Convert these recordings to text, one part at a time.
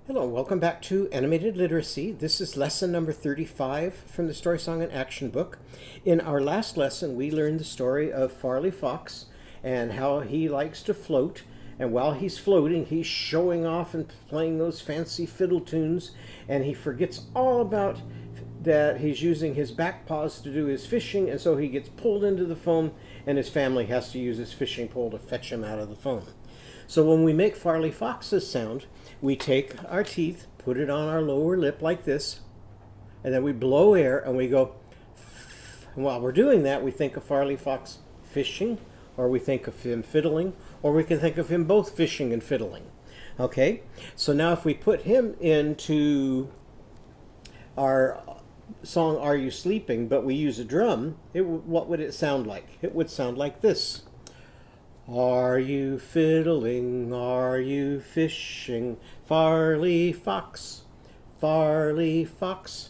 Hello, welcome back to Animated Literacy. This is lesson number 35 from the Story Song and Action book. In our last lesson, we learned the story of Farley Fox and how he likes to float. And while he's floating, he's showing off and playing those fancy fiddle tunes. And he forgets all about that he's using his back paws to do his fishing. And so he gets pulled into the foam and his family has to use his fishing pole to fetch him out of the foam. So when we make Farley Fox's sound, we take our teeth, put it on our lower lip like this, and then we blow air and we go, and while we're doing that, we think of Farley Fox fishing, or we think of him fiddling, or we can think of him both fishing and fiddling. Okay, so now if we put him into our song, Are You Sleeping, but we use a drum, what would it sound like? It would sound like this. Are you fiddling? Are you fishing? Farley Fox, Farley Fox.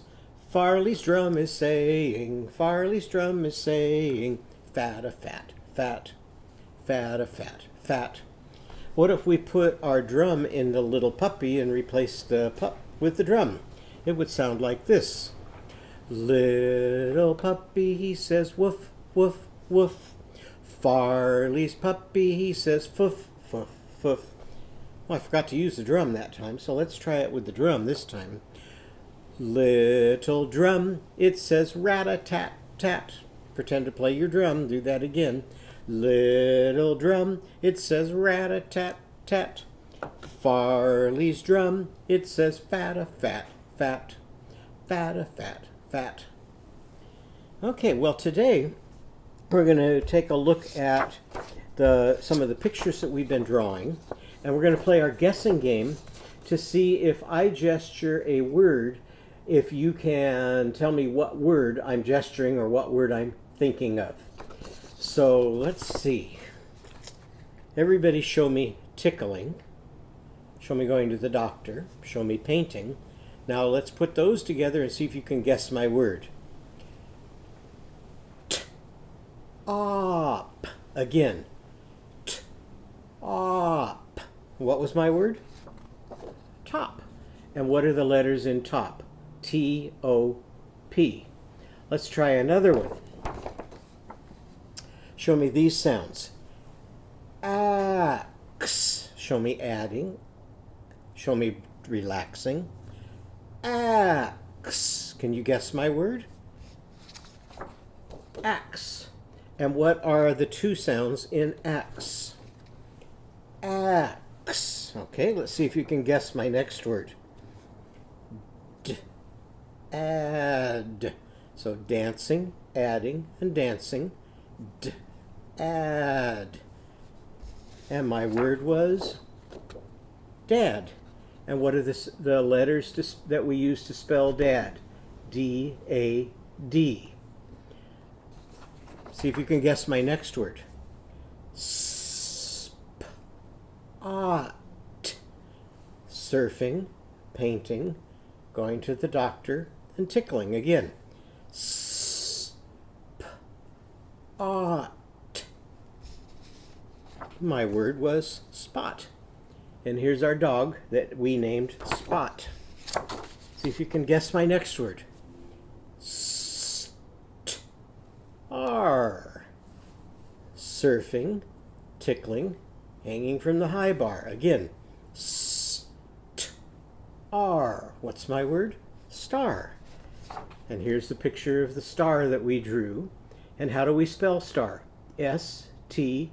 Farley's drum is saying, Farley's drum is saying, fat-a-fat, fat, fat-a-fat, fat. What if we put our drum in the little puppy and replace the pup with the drum? It would sound like this. Little puppy, he says, woof, woof, woof. Farley's puppy, he says, foof, foof, foof. Well, I forgot to use the drum that time, so let's try it with the drum this time. Little drum, it says rat-a-tat-tat. Pretend to play your drum, do that again. Little drum, it says rat-a-tat-tat. Farley's drum, it says fat-a-fat, fat, fat-a-fat, fat. Okay, well today we're going to take a look at some of the pictures that we've been drawing, and we're going to play our guessing game to see if I gesture a word, if you can tell me what word I'm gesturing or what word I'm thinking of. So let's see. Everybody show me tickling, show me going to the doctor, show me painting. Now let's put those together and see if you can guess my word. Op. Again. Op. What was my word? Top. And what are the letters in top? T-O-P. Let's try another one. Show me these sounds. Axe. Show me adding. Show me relaxing. Axe. Can you guess my word? Axe. And what are the two sounds in axe? Axe. Okay, let's see if you can guess my next word. D. Add. So dancing, adding, and dancing. D. Add. And my word was dad. And what are the letters that we use to spell dad? D-A-D. See if you can guess my next word. Spot. Surfing, painting, going to the doctor, and tickling again. Spot. My word was spot. And here's our dog that we named Spot. See if you can guess my next word. R. Surfing, tickling, hanging from the high bar. Again. R. What's my word? Star. And here's the picture of the star that we drew. And how do we spell star? S-T-A-R.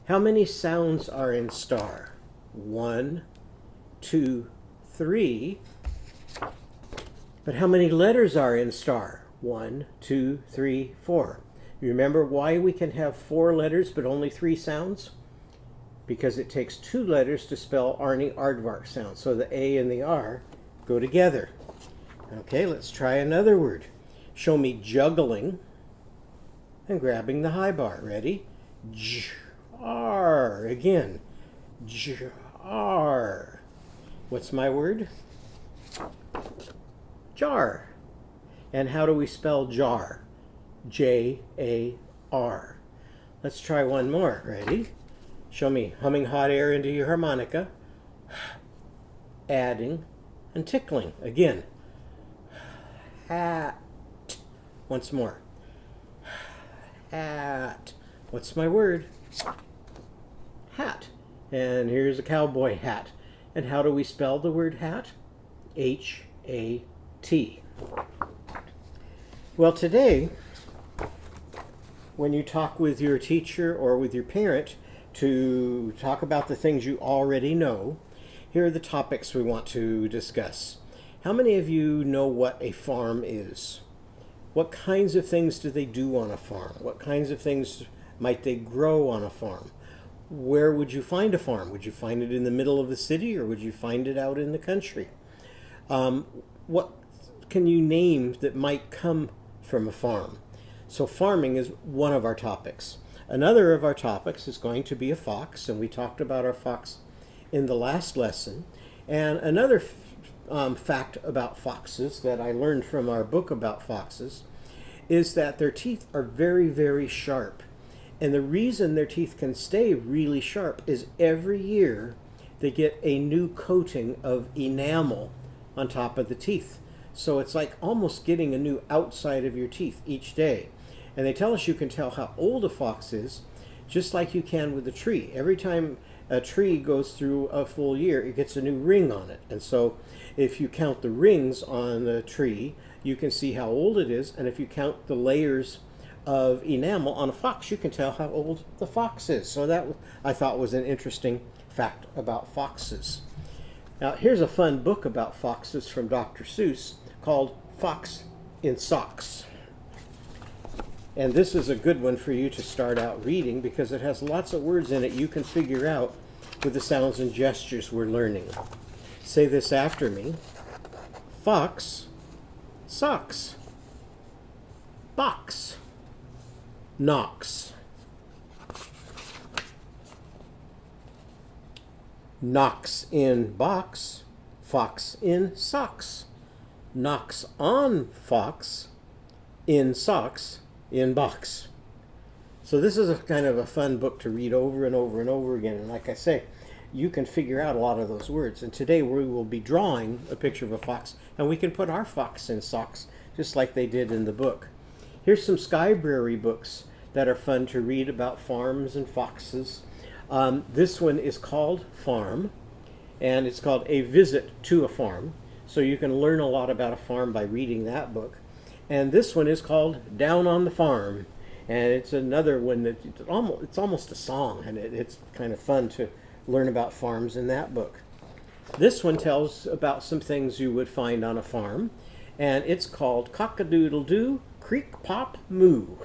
How many sounds are in star? 1, 2, 3. But how many letters are in star? 1, 2, 3, 4. You remember why we can have 4 letters but only 3 sounds? Because it takes 2 letters to spell Arnie Aardvark sound. So the A and the R go together. Okay, let's try another word. Show me juggling and grabbing the high bar. Ready? Jar. Again. Jar. What's my word? Jar. And how do we spell jar? J-A-R. Let's try one more. Ready? Show me humming hot air into your harmonica. adding, and tickling. Again, hat. Once more. Hat. What's my word? Hat. And here's a cowboy hat. And how do we spell the word hat? H-A-T. Well, today, when you talk with your teacher or with your parent to talk about the things you already know, here are the topics we want to discuss. How many of you know what a farm is? What kinds of things do they do on a farm? What kinds of things might they grow on a farm? Where would you find a farm? Would you find it in the middle of the city, or would you find it out in the country? What can you name that might come from a farm? So farming is one of our topics. Another of our topics is going to be a fox, and we talked about our fox in the last lesson. And another fact about foxes that I learned from our book about foxes is that their teeth are very, very sharp. And the reason their teeth can stay really sharp is every year they get a new coating of enamel on top of the teeth. So it's like almost getting a new outside of your teeth each day. And they tell us you can tell how old a fox is just like you can with a tree. Every time a tree goes through a full year, it gets a new ring on it. And so if you count the rings on the tree, you can see how old it is. And if you count the layers of enamel on a fox, you can tell how old the fox is. So that I thought was an interesting fact about foxes. Now here's a fun book about foxes from Dr. Seuss called Fox in Socks. And this is a good one for you to start out reading because it has lots of words in it you can figure out with the sounds and gestures we're learning. Say this after me. Fox, socks, box, knocks, knocks in box, fox in socks, knocks on fox, in socks, in box. So this is a kind of a fun book to read over and over and over again. And like I say, you can figure out a lot of those words. And today we will be drawing a picture of a fox, and we can put our fox in socks just like they did in the book. Here's some Skybrary books that are fun to read about farms and foxes. This one is called Farm, and it's called A Visit to a Farm. So you can learn a lot about a farm by reading that book. And this one is called Down on the Farm. And it's another one that it's almost a song, and it's kind of fun to learn about farms in that book. This one tells about some things you would find on a farm, and it's called Cock-a-doodle-doo, Creak Pop Moo.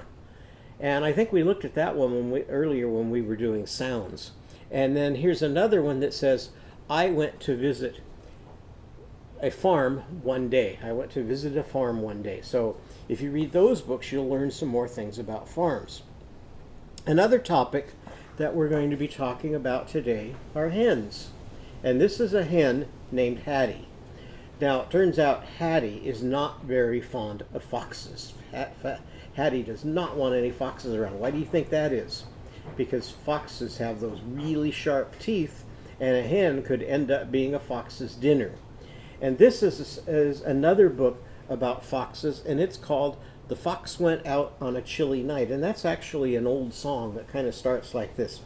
And I think we looked at that one earlier when we were doing sounds. And then here's another one that says, I went to visit a farm one day. I went to visit a farm one day. So if you read those books, you'll learn some more things about farms. Another topic that we're going to be talking about today are hens. And this is a hen named Hattie. Now, it turns out Hattie is not very fond of foxes. Hattie does not want any foxes around. Why do you think that is? Because foxes have those really sharp teeth, and a hen could end up being a fox's dinner. And this is another book about foxes, and it's called The Fox Went Out on a Chilly Night. And that's actually an old song that kind of starts like this.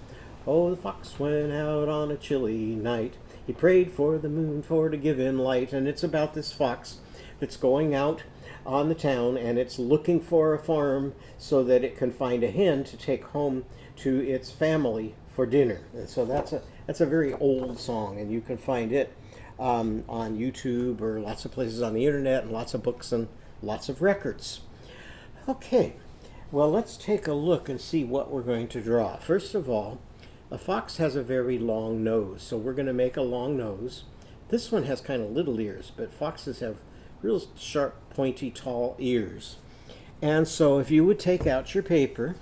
Oh, the fox went out on a chilly night. He prayed for the moon for to give him light. And it's about this fox that's going out on the town, and it's looking for a farm so that it can find a hen to take home to its family for dinner. And so that's a very old song, and you can find it on YouTube or lots of places on the internet, and lots of books and lots of records. Okay, well, let's take a look and see what we're going to draw. First of all, a fox has a very long nose, so we're going to make a long nose. This one has kind of little ears, but foxes have real sharp, pointy, tall ears. And so if you would take out your paper,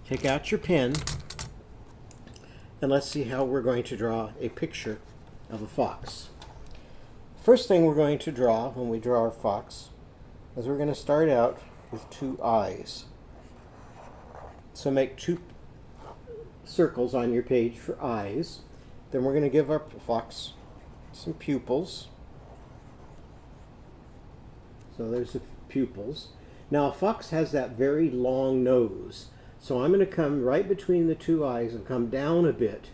take out your pen, and let's see how we're going to draw a picture of a fox. First thing we're going to draw when we draw our fox is we're going to start out with two eyes. So make two circles on your page for eyes. Then we're going to give our fox some pupils. So there's the pupils. Now a fox has that very long nose. So I'm going to come right between the two eyes and come down a bit.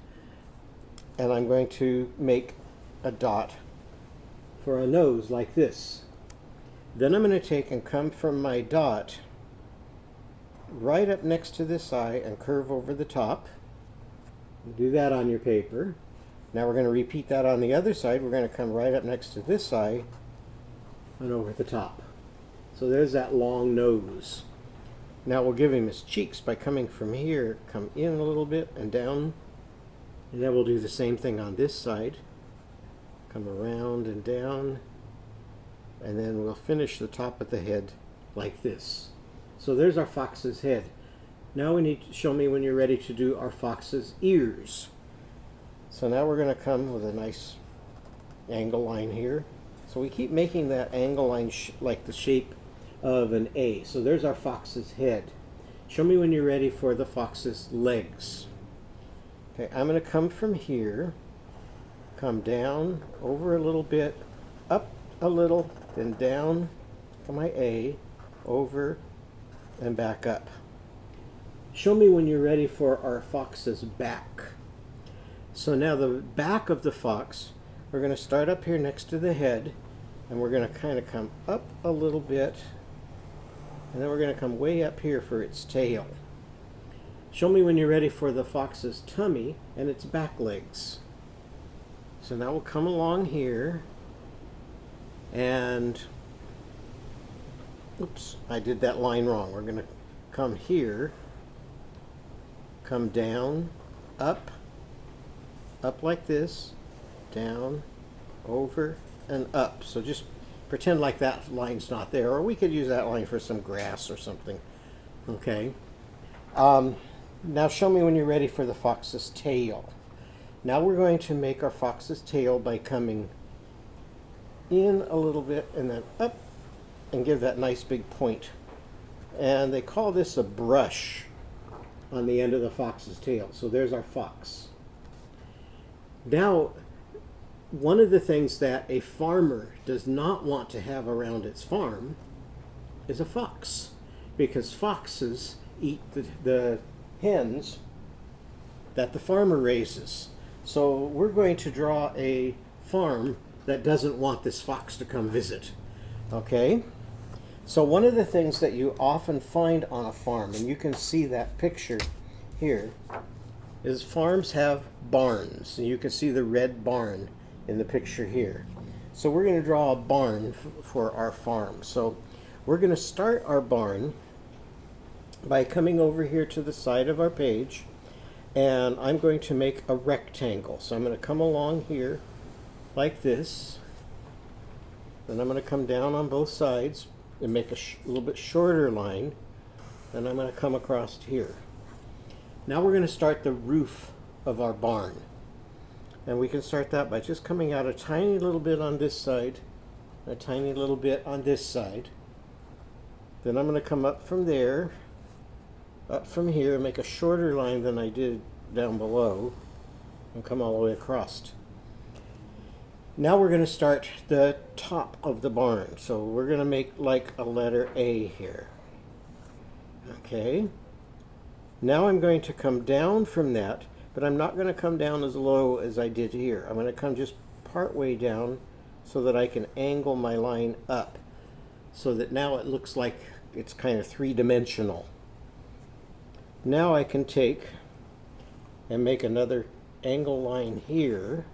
And I'm going to make a dot for a nose like this. Then I'm going to take and come from my dot right up next to this eye and curve over the top. Do that on your paper. Now we're going to repeat that on the other side. We're going to come right up next to this eye and over the top. So there's that long nose. Now we'll give him his cheeks by coming from here, come in a little bit and down. And then we'll do the same thing on this side. Come around and down. And then we'll finish the top of the head like this. So there's our fox's head. Now we need to show me when you're ready to do our fox's ears. So now we're going to come with a nice angle line here. So we keep making that angle line like the shape of an A. So there's our fox's head. Show me when you're ready for the fox's legs. Okay, I'm going to come from here, come down, over a little bit, up a little, then down to my A, over, and back up. Show me when you're ready for our fox's back. So now the back of the fox, we're going to start up here next to the head, and we're going to kind of come up a little bit, and then we're going to come way up here for its tail. Show me when you're ready for the fox's tummy and its back legs. So now we'll come along here, and oops, I did that line wrong. We're going to come here, come down, up like this, down, over, and up. So just pretend like that line's not there, or we could use that line for some grass or something. Okay. Now show me when you're ready for the fox's tail. Now we're going to make our fox's tail by coming in a little bit and then up and give that nice big point. And they call this a brush on the end of the fox's tail. So there's our fox. Now, one of the things that a farmer does not want to have around its farm is a fox, because foxes eat the hens that the farmer raises. So we're going to draw a farm that doesn't want this fox to come visit. Okay? So one of the things that you often find on a farm, and you can see that picture here, is farms have barns. And you can see the red barn in the picture here. So we're going to draw a barn for our farm. So we're going to start our barn by coming over here to the side of our page, and I'm going to make a rectangle. So I'm going to come along here like this, then I'm going to come down on both sides and make a little bit shorter line, then I'm going to come across here. Now we're going to start the roof of our barn, and we can start that by just coming out a tiny little bit on this side, a tiny little bit on this side. Then I'm going to come up from there, up from here, and make a shorter line than I did down below, and come all the way across. Now we're going to start the top of the barn. So we're going to make like a letter A here. Okay. Now I'm going to come down from that, but I'm not going to come down as low as I did here. I'm going to come just part way down so that I can angle my line up, so that now it looks like it's kind of three-dimensional. Now I can take and make another angle line here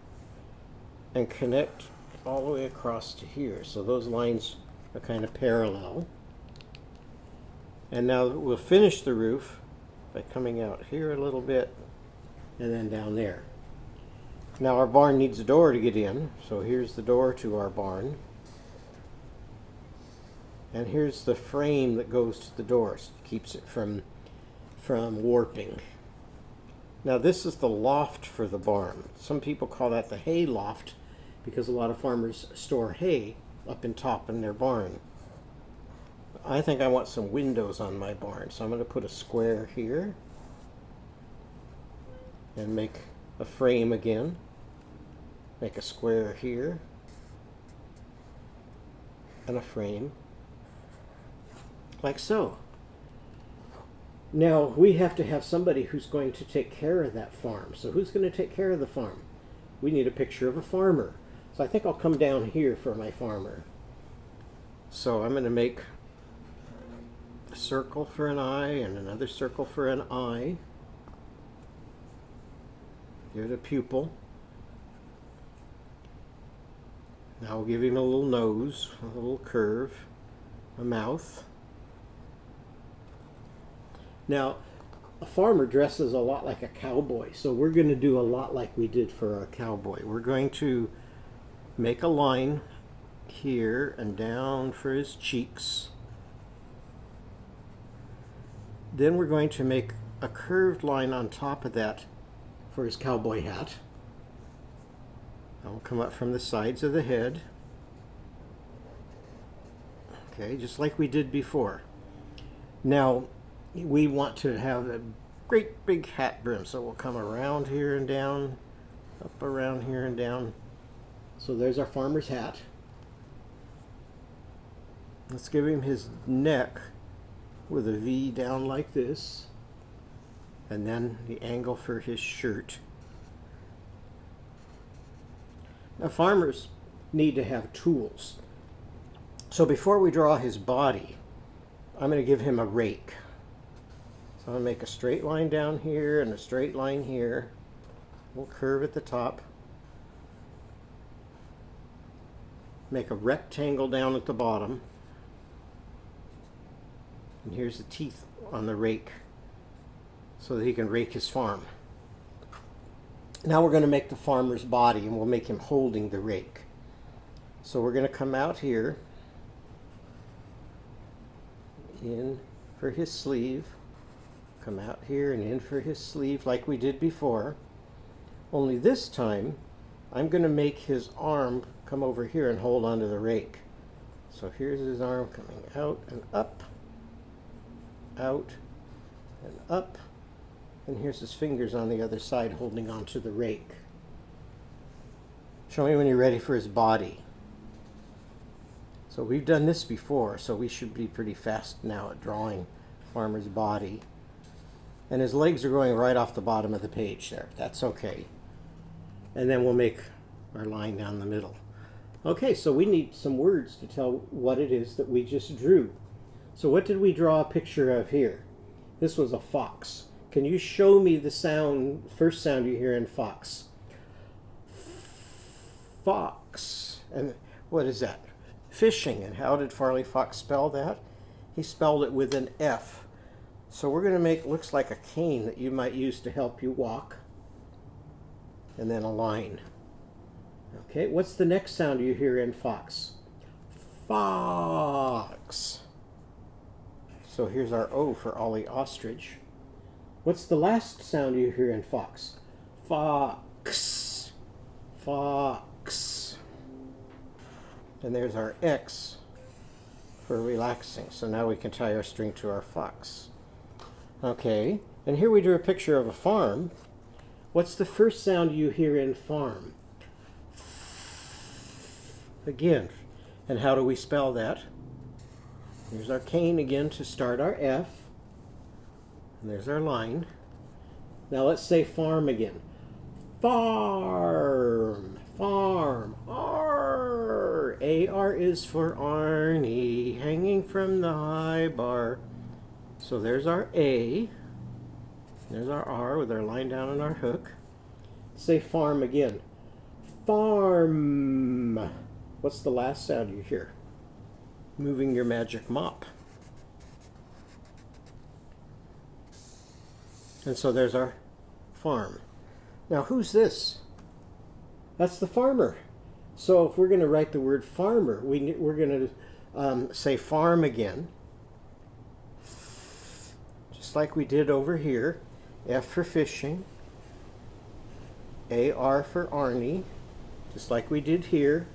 and connect all the way across to here. So those lines are kind of parallel. And now we'll finish the roof by coming out here a little bit and then down there. Now our barn needs a door to get in, so here's the door to our barn. And here's the frame that goes to the door, so it keeps it from warping. Now this is the loft for the barn. Some people call that the hay loft, because a lot of farmers store hay up in top in their barn. I think I want some windows on my barn, so I'm going to put a square here and make a frame again. Make a square here and a frame, like so. Now we have to have somebody who's going to take care of that farm. So who's going to take care of the farm? We need a picture of a farmer. So I think I'll come down here for my farmer. So I'm going to make a circle for an eye and another circle for an eye. Give it a pupil. Now we'll give him a little nose, a little curve, a mouth. Now, a farmer dresses a lot like a cowboy, so we're going to do a lot like we did for our cowboy. We're going to make a line here and down for his cheeks. Then we're going to make a curved line on top of that for his cowboy hat. That will come up from the sides of the head. Okay, just like we did before. Now, we want to have a great big hat brim, so we'll come around here and down, up around here and down. So there's our farmer's hat. Let's give him his neck with a V down like this, and then the angle for his shirt. Now, farmers need to have tools. So before we draw his body, I'm going to give him a rake. So I'm going to make a straight line down here and a straight line here. We'll curve at the top. Make a rectangle down at the bottom. And here's the teeth on the rake so that he can rake his farm. Now we're going to make the farmer's body, and we'll make him holding the rake. So we're going to come out here, in for his sleeve, come out here and in for his sleeve like we did before. Only this time, I'm going to make his arm come over here and hold onto the rake. So here's his arm coming out and up, out and up. And here's his fingers on the other side holding onto the rake. Show me when you're ready for his body. So we've done this before, so we should be pretty fast now at drawing farmer's body. And his legs are going right off the bottom of the page there. That's okay. And then we'll make our line down the middle. Okay, so we need some words to tell what it is that we just drew. So what did we draw a picture of here? This was a fox. Can you show me the sound, first sound you hear in fox? Fox. And what is that? Fishing. And how did Farley Fox spell that? He spelled it with an F. So we're going to make, looks like a cane that you might use to help you walk. And then a line. Okay, what's the next sound you hear in fox? Fox. So here's our O for Ollie Ostrich. What's the last sound you hear in fox? Fox. Fox. And there's our X for relaxing. So now we can tie our string to our fox. Okay, and here we drew a picture of a farm. What's the first sound you hear in farm? Again. And how do we spell that? Here's our cane again to start our F. And there's our line. Now let's say farm again. Farm. Farm. R. A-R is for Arnie, hanging from the high bar. So there's our A. There's our R with our line down on our hook. Say farm again. Farm. What's the last sound you hear? Moving your magic mop. And so there's our farm. Now who's this? That's the farmer. So if we're going to write the word farmer, we're going to say farm again. Just like we did over here. F for fishing. A-R for Arnie. Just like we did here.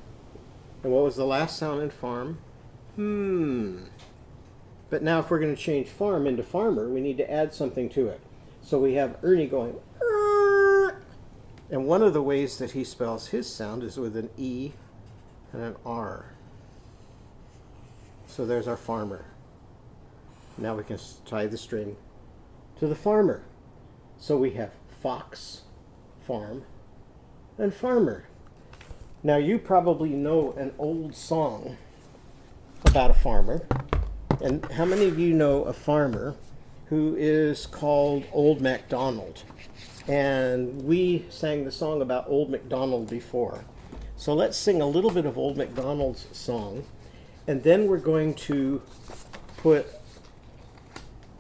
And what was the last sound in farm? But now if we're going to change farm into farmer, we need to add something to it. So we have Ernie going, And one of the ways that he spells his sound is with an E and an R. So there's our farmer. Now we can tie the string to the farmer. So we have fox, farm, and farmer. Now you probably know an old song about a farmer. And how many of you know a farmer who is called Old MacDonald? And we sang the song about Old MacDonald before. So let's sing a little bit of Old MacDonald's song, and then we're going to put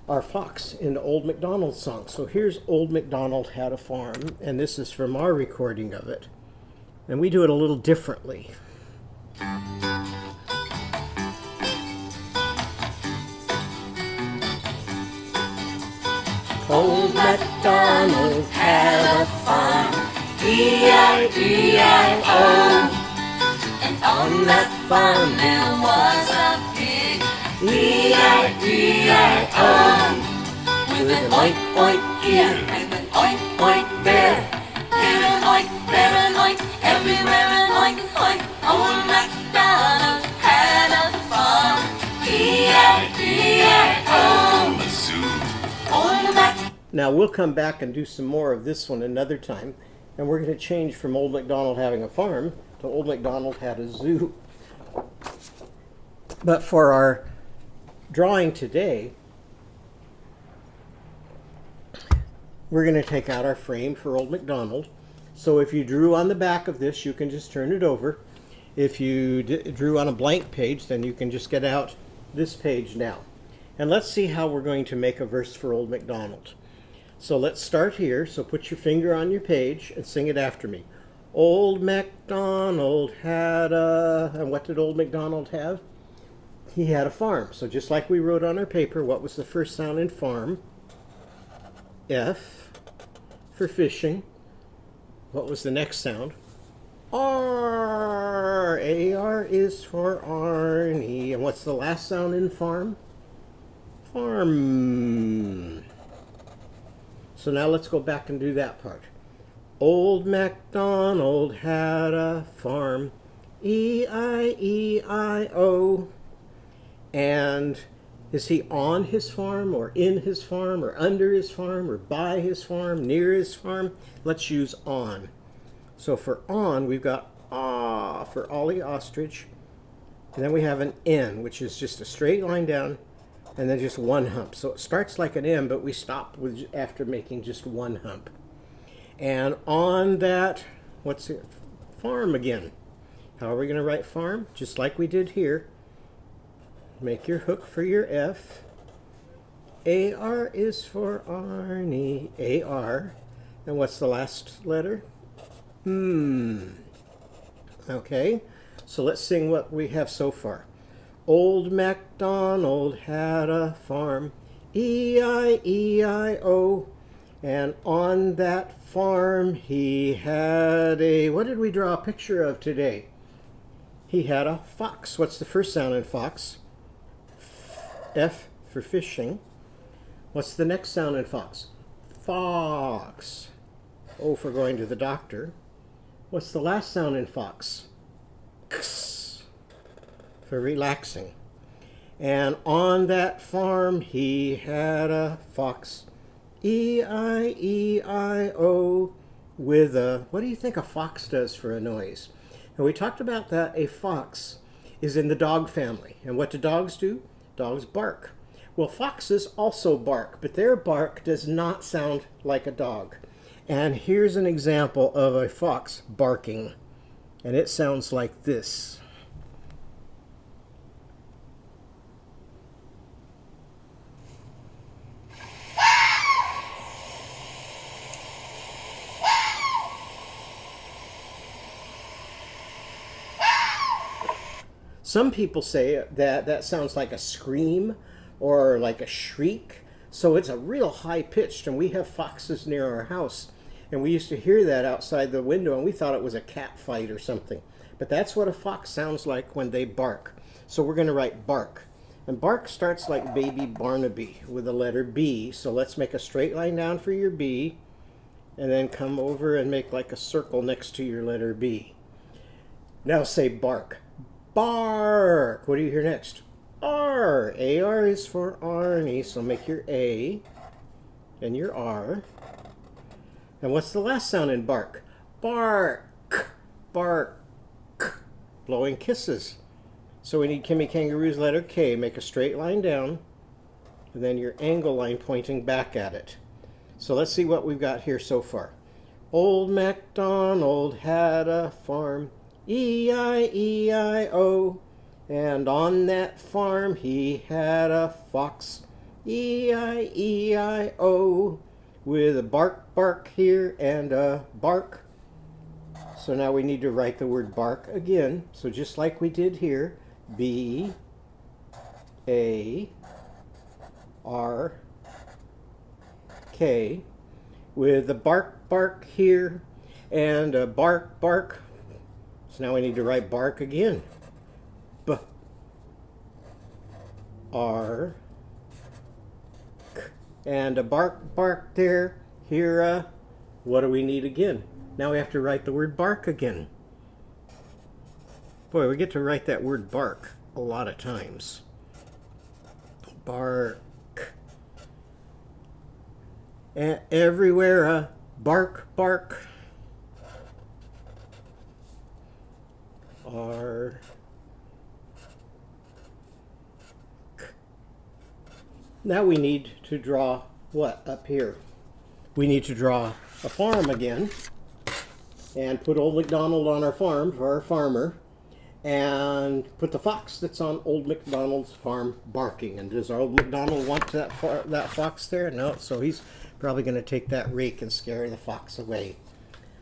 our fox into Old MacDonald's song. So here's Old MacDonald Had a Farm, and this is from our recording of it. And we do it a little differently. Old MacDonald had a farm, E-I-E-I-O. And on that farm there was a pig, E-I-E-I-O. With an oink oink here and an oink oink there, here an oink, there an oink, everywhere an oink oink. Old MacDonald had a farm, E-I-E-I-O. Now we'll come back and do some more of this one another time, and we're going to change from Old MacDonald having a farm to Old MacDonald had a zoo. But for our drawing today, we're going to take out our frame for Old MacDonald. So if you drew on the back of this, you can just turn it over. If you drew on a blank page, then you can just get out this page now. And let's see how we're going to make a verse for Old MacDonald. So let's start here. So put your finger on your page and sing it after me. Old MacDonald had a... And what did Old MacDonald have? He had a farm. So just like we wrote on our paper, what was the first sound in farm? F for fishing. What was the next sound? R. A-R is for Arnie. And what's the last sound in farm? Farm. So now let's go back and do that part. Old MacDonald had a farm, E-I-E-I-O. And is he on his farm, or in his farm, or under his farm, or by his farm, near his farm? Let's use on. So for on, we've got ah for Ollie Ostrich. And then we have an N, which is just a straight line down, and then just one hump. So it starts like an M, but we stop with after making just one hump. And on that, what's it? Farm again. How are we going to write farm? Just like we did here. Make your hook for your F. A-R is for Arnie. A-R. And what's the last letter? Okay. So let's sing what we have so far. Old MacDonald had a farm, E-I-E-I-O, and on that farm he had a, what did we draw a picture of today? He had a fox. What's the first sound in fox? F for fishing. What's the next sound in fox? Fox. O for going to the doctor. What's the last sound in fox? X for relaxing. And on that farm he had a fox, E-I-E-I-O, with a, what do you think a fox does for a noise? And we talked about that a fox is in the dog family. And what do dogs do? Dogs bark. Well, foxes also bark, but their bark does not sound like a dog. And here's an example of a fox barking. And it sounds like this. Some people say that that sounds like a scream or like a shriek. So it's a real high pitched, and we have foxes near our house. And we used to hear that outside the window, and we thought it was a cat fight or something. But that's what a fox sounds like when they bark. So we're going to write bark. And bark starts like baby Barnaby with the letter B. So let's make a straight line down for your B. and then come over and make like a circle next to your letter B. Now say bark. Bark. What do you hear next? R. A-R is for Arnie, so make your A and your R. And what's the last sound in bark? Bark. Bark. Blowing kisses. So we need Kimmy Kangaroo's letter K. Make a straight line down, and then your angle line pointing back at it. So let's see what we've got here so far. Old MacDonald had a farm, E-I-E-I-O. And on that farm he had a fox, E-I-E-I-O. With a bark, bark here and a bark. So now we need to write the word bark again. So just like we did here, B, A, R, K, with a bark, bark here and a bark, bark. So now we need to write bark again. B, R, K, and a bark, bark there, here, what do we need again? Now we have to write the word bark again. Boy, we get to write that word bark a lot of times. Bark. And everywhere, bark, bark. R. Now we need to draw what up here? We need to draw a farm again and put Old MacDonald on our farm for our farmer, and put the fox that's on Old MacDonald's farm barking. And does Old MacDonald want that fox there? No, so he's probably going to take that rake and scare the fox away.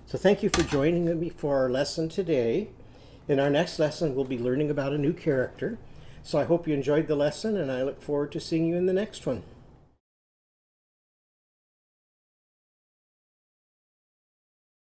So thank you for joining me for our lesson today. In our next lesson, we'll be learning about a new character. So I hope you enjoyed the lesson, and I look forward to seeing you in the next one.